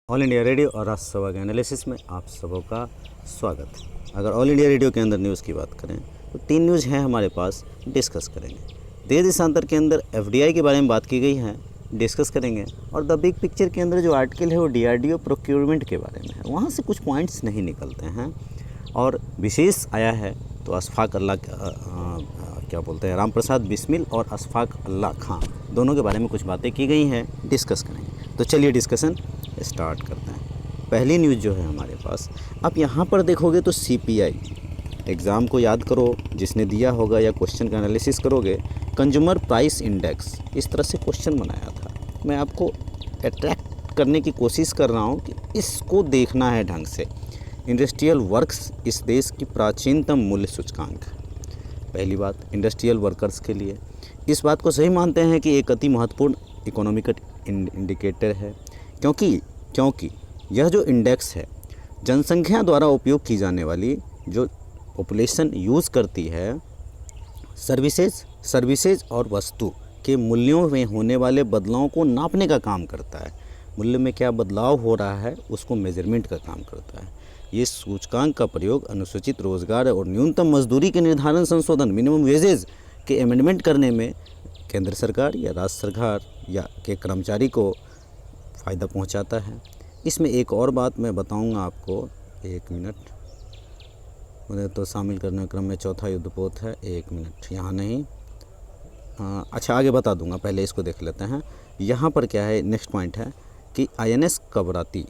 All India radio और राष्ट्रसभा के analysis में आप सबों का स्वागत है। अगर ऑल इंडिया रेडियो के अंदर न्यूज़ की बात करें तो 3 न्यूज़ हैं हमारे पास, डिस्कस करेंगे। देश देशांतर के अंदर एफडीआई के बारे में बात की गई है, डिस्कस करेंगे। और द बिग पिक्चर के अंदर जो आर्टिकल है वो डीआरडीओ प्रोक्योरमेंट के बारे में है, वहाँ से कुछ पॉइंट्स नहीं निकलते हैं। और विशेष आया है तो अशफाक राम प्रसाद बिस्मिल और अशफाक उल्लाह खां दोनों के बारे में कुछ बातें की गई हैं, डिस्कस करेंगे। तो चलिए डिस्कशन स्टार्ट करते हैं। पहली न्यूज़ जो है हमारे पास, आप यहाँ पर देखोगे तो सीपीआई एग्ज़ाम को याद करो, जिसने दिया होगा या क्वेश्चन का एनालिसिस करोगे, कंज्यूमर प्राइस इंडेक्स, इस तरह से क्वेश्चन बनाया था। मैं आपको अट्रैक्ट करने की कोशिश कर रहा हूँ कि इसको देखना है ढंग से। इंडस्ट्रियल वर्क्स इस देश की प्राचीनतम मूल्य सूचकांक है। पहली बात, इंडस्ट्रियल वर्कर्स के लिए इस बात को सही मानते हैं कि एक अति महत्वपूर्ण इकोनॉमिक इंडिकेटर है, क्योंकि यह जो इंडेक्स है जनसंख्या द्वारा उपयोग की जाने वाली, जो पॉपुलेशन यूज़ करती है सर्विसेज और वस्तु के मूल्यों में होने वाले बदलाव को नापने का काम करता है। मूल्य में क्या बदलाव हो रहा है उसको मेजरमेंट का काम करता है। ये सूचकांक का प्रयोग अनुसूचित रोजगार और न्यूनतम मजदूरी के निर्धारण संशोधन, मिनिमम वेजेस के अमेंडमेंट करने में केंद्र सरकार या राज्य सरकार या के कर्मचारी को फ़ायदा पहुंचाता है। इसमें एक और बात मैं बताऊंगा आपको, 1 मिनट, मुझे तो शामिल करने क्रम में चौथा युद्धपोत है, 1 मिनट यहाँ नहीं, अच्छा आगे बता दूंगा, पहले इसको देख लेते हैं। यहाँ पर क्या है, नेक्स्ट पॉइंट है कि INS Kavaratti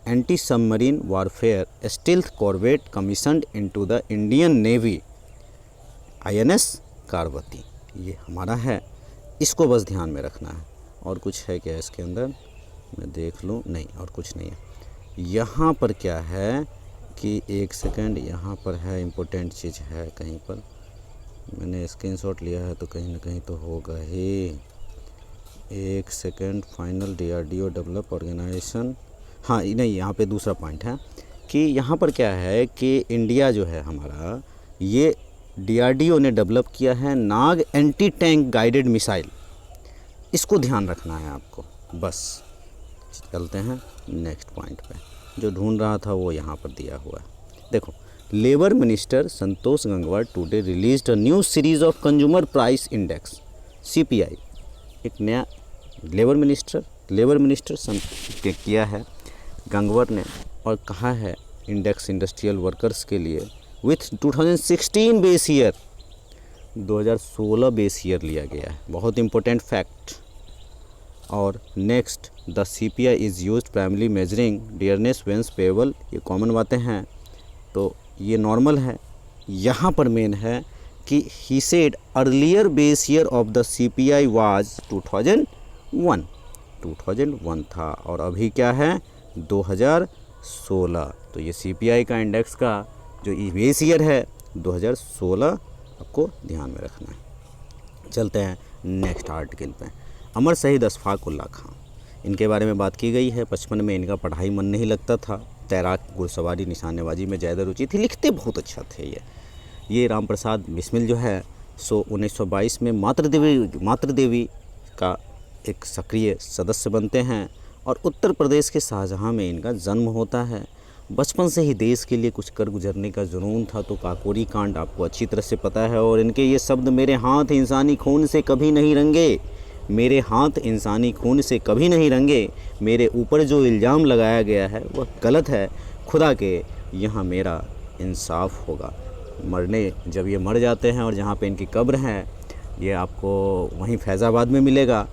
anti submarine warfare stealth corvette commissioned into the Indian navy, INS Kavaratti ये हमारा है, इसको बस ध्यान में रखना है। और कुछ है क्या इसके अंदर, मैं देख लूँ, नहीं और कुछ नहीं है। यहाँ पर क्या है कि 1 सेकंड, यहाँ पर है इम्पोर्टेंट चीज़ है, कहीं पर मैंने स्क्रीनशॉट लिया है तो कहीं ना कहीं तो होगा ही। 1 second, final DRDO develop organisation, हाँ नहीं, यहाँ पे दूसरा पॉइंट है कि यहाँ पर क्या है कि इंडिया जो है हमारा, ये डीआरडीओ ने डेवलप किया है नाग एंटी टैंक गाइडेड मिसाइल, इसको ध्यान रखना है आपको। बस चलते हैं नेक्स्ट पॉइंट पे, जो ढूंढ रहा था वो यहाँ पर दिया हुआ है। देखो, labour minister Santosh Gangwar today released a new series of consumer price index, CPI. एक नया लेबर मिनिस्टर किया है गंगवार ने, और कहा है इंडेक्स इंडस्ट्रियल वर्कर्स के लिए with 2016 base year, 2016 base year लिया गया है, बहुत इंपॉर्टेंट फैक्ट। और next, the CPI is used primarily measuring dearness allowance payable, ये कॉमन बातें हैं तो ये नॉर्मल है। यहाँ पर मेन है कि he said earlier base year of the CPI was 2001 था, और अभी क्या है 2016। तो ये सीपीआई का इंडेक्स का जो बेस ईयर है 2016, आपको ध्यान में रखना है। चलते हैं नेक्स्ट आर्टिकल पे। अमर शहीद अशफाक उल्लाह खां, इनके बारे में बात की गई है। बचपन में इनका पढ़ाई मन नहीं लगता था, तैराक, घुड़सवारी, निशानेबाजी में ज़्यादा रुचि थी, लिखते बहुत अच्छा थे ये राम प्रसाद बिस्मिल जो है 1922 में मातृदेवी का एक सक्रिय सदस्य बनते हैं, और उत्तर प्रदेश के शाहजहाँ में इनका जन्म होता है। बचपन से ही देश के लिए कुछ कर गुजरने का जुनून था, तो काकोरी कांड आपको अच्छी तरह से पता है। और इनके ये शब्द, मेरे हाथ इंसानी खून से कभी नहीं रंगे, मेरे हाथ इंसानी खून से कभी नहीं रंगे, मेरे ऊपर जो इल्ज़ाम लगाया गया है वह गलत है, खुदा के यहाँ मेरा इंसाफ होगा। जब ये मर जाते हैं, और जहाँ पे इनकी कब्र है ये आपको वहीं फैज़ाबाद में मिलेगा।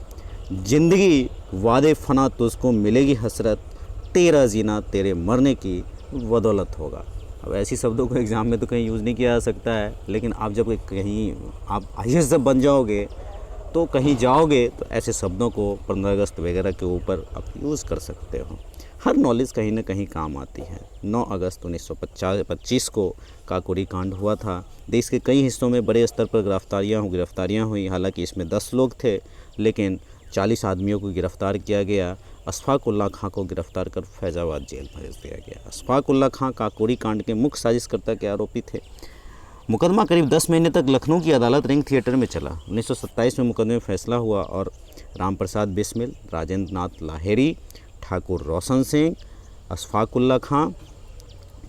ज़िंदगी वादे फ़ना तुझको मिलेगी हसरत, तेरा जीना तेरे मरने की बदौलत होगा। अब ऐसी शब्दों को एग्ज़ाम में तो कहीं यूज़ नहीं किया जा सकता है, लेकिन आप जब कहीं आप आईएएस जब बन जाओगे तो कहीं जाओगे तो ऐसे शब्दों को 15 अगस्त वगैरह के ऊपर आप यूज़ कर सकते हो। हर नॉलेज कहीं ना कहीं काम आती है। 9 अगस्त 1925 को काकोरी कांड हुआ था। देश के कई हिस्सों में बड़े स्तर पर गिरफ्तारियाँ हुई। हालांकि इसमें 10 लोग थे, लेकिन 40 आदमियों को गिरफ़्तार किया गया। अशफाक उल्लाह खां को गिरफ़्तार कर फैज़ाबाद जेल भेज दिया गया। अशफाक उल्लाह खां काकोरी कांड के मुख्य साजिशकर्ता के आरोपी थे। मुकदमा करीब 10 महीने तक लखनऊ की अदालत रिंग थिएटर में चला। 1927 में मुकदमे में फैसला हुआ और राम प्रसाद बिस्मिल, राजेंद्र नाथ लाहेरी, ठाकुर रोशन सिंह, अशफाकुल्ला खां,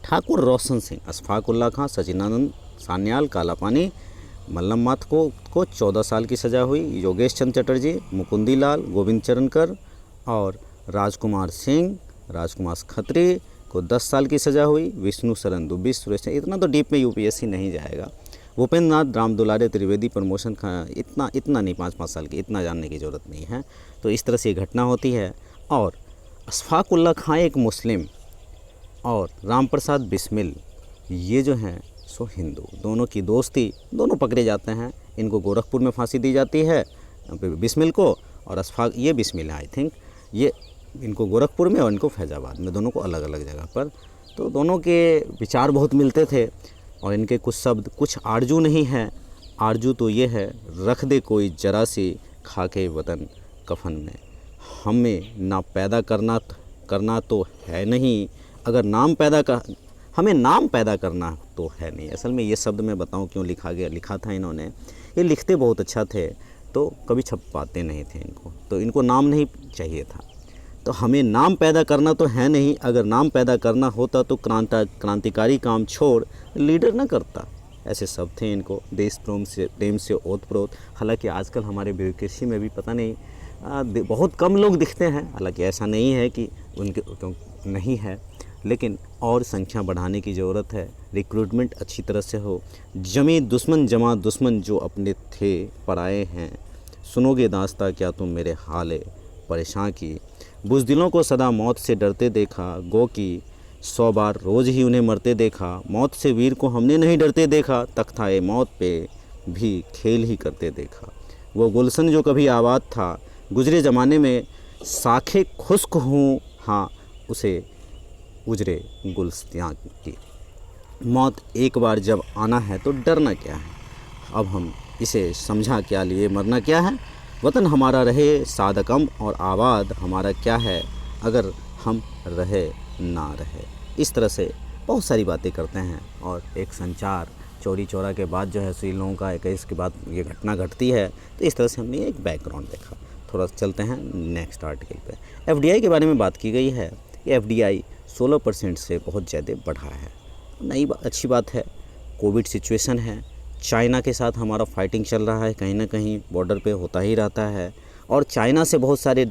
ठाकुर रोशन सिंह, अशफाकुल्ला खां, सचिनानंद सान्याल, कालापानी, मल्लम माथ को 14 साल की सज़ा हुई। योगेश चंद्र चटर्जी, मुकुंदी लाल, गोविंद चरणकर और राजकुमार सिंह, राजकुमार खत्री को 10 साल की सज़ा हुई। विष्णु शरण दुबे, सुरेश, इतना तो डीप में यूपीएससी नहीं जाएगा। भूपेंद्र नाथ राम दुलारे त्रिवेदी प्रमोशन का इतना नहीं, 5-5 साल की, इतना जानने की ज़रूरत नहीं है। तो इस तरह से ये घटना होती है। और अशफाकुल्ला खां एक मुस्लिम और राम प्रसाद बिस्मिल ये जो हैं सो हिंदू, दोनों की दोस्ती, दोनों पकड़े जाते हैं। इनको गोरखपुर में फांसी दी जाती है बिस्मिल को, और ये बिस्मिल है आई थिंक, ये इनको गोरखपुर में और इनको फैज़ाबाद में, दोनों को अलग अलग जगह पर। तो दोनों के विचार बहुत मिलते थे और इनके कुछ शब्द, कुछ आरजू नहीं है। आरजू तो ये है, रख दे कोई जरा सी खाके वतन कफन में, हमें ना पैदा करना तो है नहीं, अगर हमें नाम पैदा करना तो है नहीं। असल में ये शब्द मैं बताऊं क्यों लिखा था इन्होंने, ये लिखते बहुत अच्छा थे तो कभी छप पाते नहीं थे इनको, तो इनको नाम नहीं चाहिए था। तो हमें नाम पैदा करना तो है नहीं, अगर नाम पैदा करना होता तो क्रांतिकारी काम छोड़ लीडर ना करता। ऐसे शब्द थे इनको, देश प्रेम से ओतप्रोत। हालांकि आजकल हमारे ब्यूरोक्रेसी में भी पता नहीं बहुत कम लोग दिखते हैं, हालांकि ऐसा नहीं है कि उनके नहीं है, लेकिन और संख्या बढ़ाने की ज़रूरत है। रिक्रूटमेंट अच्छी तरह से हो। जमी दुश्मन जमा दुश्मन जो अपने थे पराए हैं, सुनोगे दास्ता क्या तुम मेरे हाले परेशान की, बुज़दिलों को सदा मौत से डरते देखा, गो की 100 बार रोज़ ही उन्हें मरते देखा, मौत से वीर को हमने नहीं डरते देखा, तख्ताए मौत पे भी खेल ही करते देखा। वो गुलशन जो कभी आबाद था, गुजरे ज़माने में साखे खुश्क हूँ, हाँ उसे उजरे गुलस्तियाँ की। मौत एक बार जब आना है तो डरना क्या है, अब हम इसे समझा क्या लिए मरना क्या है। वतन हमारा रहे सादकम और आबाद हमारा क्या है, अगर हम रहे ना रहे। इस तरह से बहुत सारी बातें करते हैं। और एक संचार चौरी चौरा के बाद जो है सो इन लोगों का 21 के बाद ये घटना घटती है। तो इस तरह से हमने एक बैकग्राउंड देखा। थोड़ा चलते हैं नेक्स्ट आर्टिकल पे। एफडीआई के बारे में बात की गई है। ये एफडीआई 16% से बहुत ज़्यादा बढ़ा है। नई अच्छी बात है। कोविड सिचुएशन है, चाइना के साथ हमारा फाइटिंग चल रहा है, कहीं ना कहीं बॉर्डर पे होता ही रहता है। और चाइना से बहुत सारे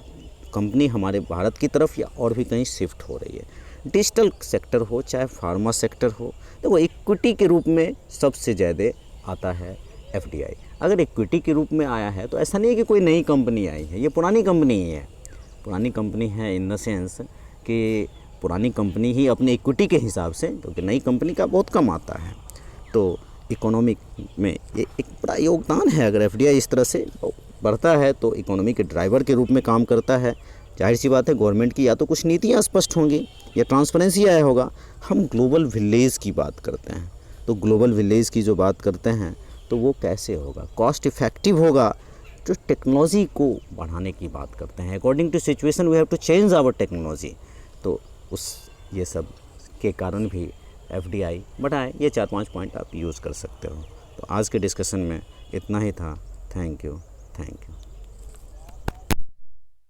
कंपनी हमारे भारत की तरफ या और भी कहीं शिफ्ट हो रही है। डिजिटल सेक्टर हो चाहे फार्मा सेक्टर हो, तो वो इक्विटी के रूप में सबसे ज़्यादा आता है एफडीआई। अगर इक्विटी के रूप में आया है तो ऐसा नहीं है कि कोई नई कंपनी आई है, ये पुरानी कंपनी ही है। पुरानी कंपनी है इन द सेंस कि पुरानी कंपनी ही अपने इक्विटी के हिसाब से, क्योंकि नई कंपनी का बहुत कम आता है। तो इकोनॉमिक में ये एक बड़ा योगदान है। अगर एफडीआई इस तरह से बढ़ता है तो इकोनॉमी के ड्राइवर के रूप में काम करता है। जाहिर सी बात है गवर्नमेंट की या तो कुछ नीतियाँ स्पष्ट होंगी या ट्रांसपेरेंसी आया होगा। हम ग्लोबल विलेज की बात करते हैं, तो ग्लोबल विलेज की जो बात करते हैं तो वो कैसे होगा, कॉस्ट इफ़ेक्टिव होगा। जो टेक्नोलॉजी को बढ़ाने की बात करते हैं, according to situation we have to change our technology, तो ये सब के कारण भी एफडीआई बढ़ाए। ये 4-5 पॉइंट आप यूज़ कर सकते हो। तो आज के डिस्कशन में इतना ही था। Thank you.